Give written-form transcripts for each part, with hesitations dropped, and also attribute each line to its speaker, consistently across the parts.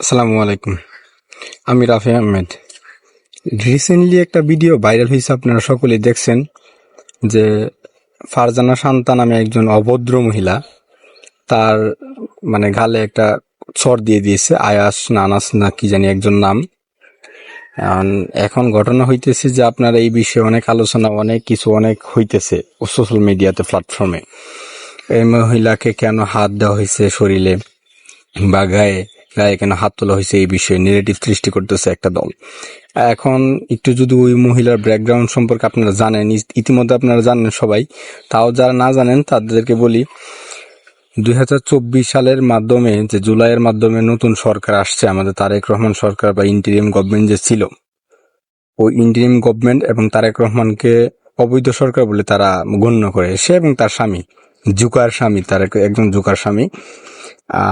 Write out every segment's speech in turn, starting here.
Speaker 1: আসসালামু আলাইকুম। আমি রাফি আহমেদ। রিসেন্টলি একটা ভিডিও ভাইরাল হয়েছে, আপনারা সকলেই দেখছেন, যে ফারজানা শান্তা নামে একজন অভদ্র মহিলা তার গালে একটা চড় দিয়ে দিয়েছে। আয়াস না আনাস না কি জানি একজন নাম। এখন ঘটনা হইতেছে যে আপনারা এই বিষয়ে অনেক আলোচনা, অনেক কিছু অনেক হইতেছে সোশ্যাল মিডিয়াতে, প্ল্যাটফর্মে। এই মহিলাকে কেন হাত দেওয়া হয়েছে শরীরে বা গায়ে গায়ে কেন হাত তোলা হয়েছে, এই বিষয়ে নেগেটিভ সৃষ্টি করতেছে একটা দল। এখন একটু যদি ওই মহিলার ব্যাকগ্রাউন্ড সম্পর্কে আপনারা জানেন, ইতিমধ্যে আপনারা জানেন সবাই, তাও যারা না জানেন তাদেরকে বলি, 2024 সালের মাধ্যমে, যে জুলাইয়ের মাধ্যমে নতুন সরকার আসছে, আমাদের তারেক রহমান সরকার বা ইন্টিরিয়াম গভর্নমেন্ট যে ছিল, ওই ইন্টিরিয়াম গভর্নমেন্ট এবং তারেক রহমানকে অবৈধ সরকার বলে তারা গণ্য করে, সে এবং তার স্বামী, জুকার স্বামী, তার একজন জুকার স্বামী।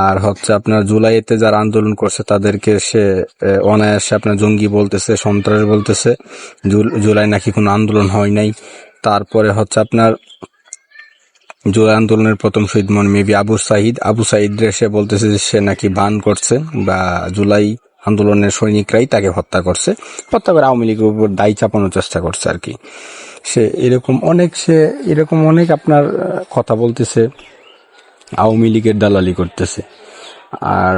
Speaker 1: আর হচ্ছে আপনার জুলাইতে যারা আন্দোলন করছে তাদেরকে সে অনায়াসে আপনার জঙ্গি বলতেছে, সন্ত্রাস বলতেছে। জুলাই নাকি কোনো আন্দোলন হয় নাই। তারপরে হচ্ছে আপনার জুলাই আন্দোলনের প্রথম শহীদ মেবি আবু সাইদ সে বলতেছে যে সে নাকি বান করছে, বা জুলাই আন্দোলনের সৈনিকরাই তাকে হত্যা করে আওয়ামী লীগের উপর দায় চাপানোর চেষ্টা করছে আর কি। সে এরকম অনেক আপনার কথা বলতেছে, আওয়ামী লীগের দালালি করতেছে। আর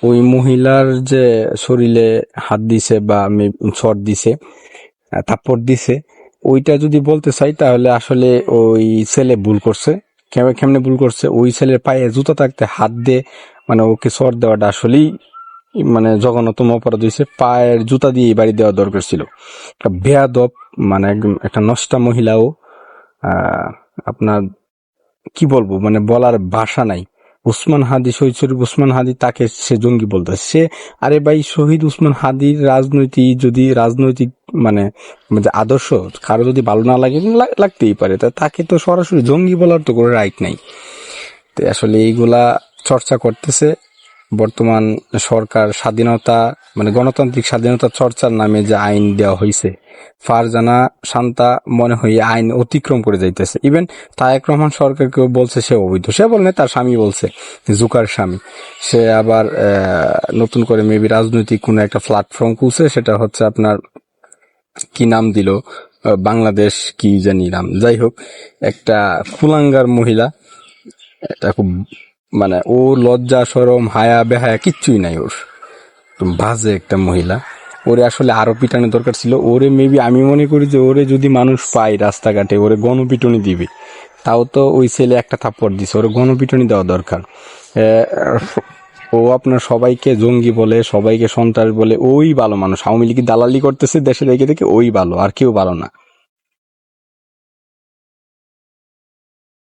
Speaker 1: ওই মহিলার যে শরীরে হাত দিছে বা চড় দিছে, থাপ্পড় দিছে, ওইটা যদি বলতে চাই তাহলে আসলে ওই ছেলে ভুল করছে। কেমনে ভুল করছে? ওই ছেলের পায়ে জুতা থাকতে হাত দিয়ে ওকে চড় দেওয়াটা আসলেই জঘন্যতম অপরাধ হয়েছে। পায়ের জুতা দিয়ে বাড়ি দেওয়া দরকার ছিল। একটা বেয়াদব, একদম একটা নষ্টা মহিলাও আপনার কি বলবো, বলার ভাষা নাই। শহীদ শরীফ উসমান হাদি, তাকে সে জঙ্গি বলতে সে, আরে ভাই, শহীদ উসমান হাদির রাজনৈতিক আদর্শ কারো যদি ভালো না লাগে, লাগতেই পারে, তাকে তো সরাসরি জঙ্গি বলার তো কোনো রাইট নাই। তো আসলে এইগুলা চর্চা করতেছে বর্তমান সরকার। স্বাধীনতা গণতান্ত্রিক স্বাধীনতা চর্চার নামে যে আইন দেওয়া হয়েছে, ফারজানা শান্তা মনে হয় আইন অতিক্রম করে যাইতেছে। ইভেন তারেক রহমান সরকারকেও বলছে সে অবৈধ। সে বলে তার স্বামী বলছে, জুকার স্বামী। সে আবার নতুন করে মেবি রাজনৈতিক কোন একটা প্ল্যাটফর্ম খুলছে, সেটা হচ্ছে আপনার কি নাম দিল, বাংলাদেশ কি জানি নাম। যাই হোক, একটা কুলাঙ্গার মহিলা, এটা খুব ও লজ্জা শরম হায়া বেহায়া কিচ্ছুই নাই ওর, বাজে একটা মহিলা। ওরে আসলে আরো পিটানো দরকার ছিল। ওরে মেবি আমি মনে করি যে ওরে যদি মানুষ পায় রাস্তাঘাটে, ওরে গণপিটনি দিবে। তাও তো ওই ছেলে একটা থাপ্পড় দিছে, ওরে গণপিটনি দেওয়া দরকার। ও আপনার সবাইকে জঙ্গি বলে, সবাইকে সন্ত্রাস বলে, ওই ভালো মানুষ। আওয়ামী লীগ দালালি করতেছে দেশে দেখে দেখে, ওই ভালো, আর কেউ ভালো না।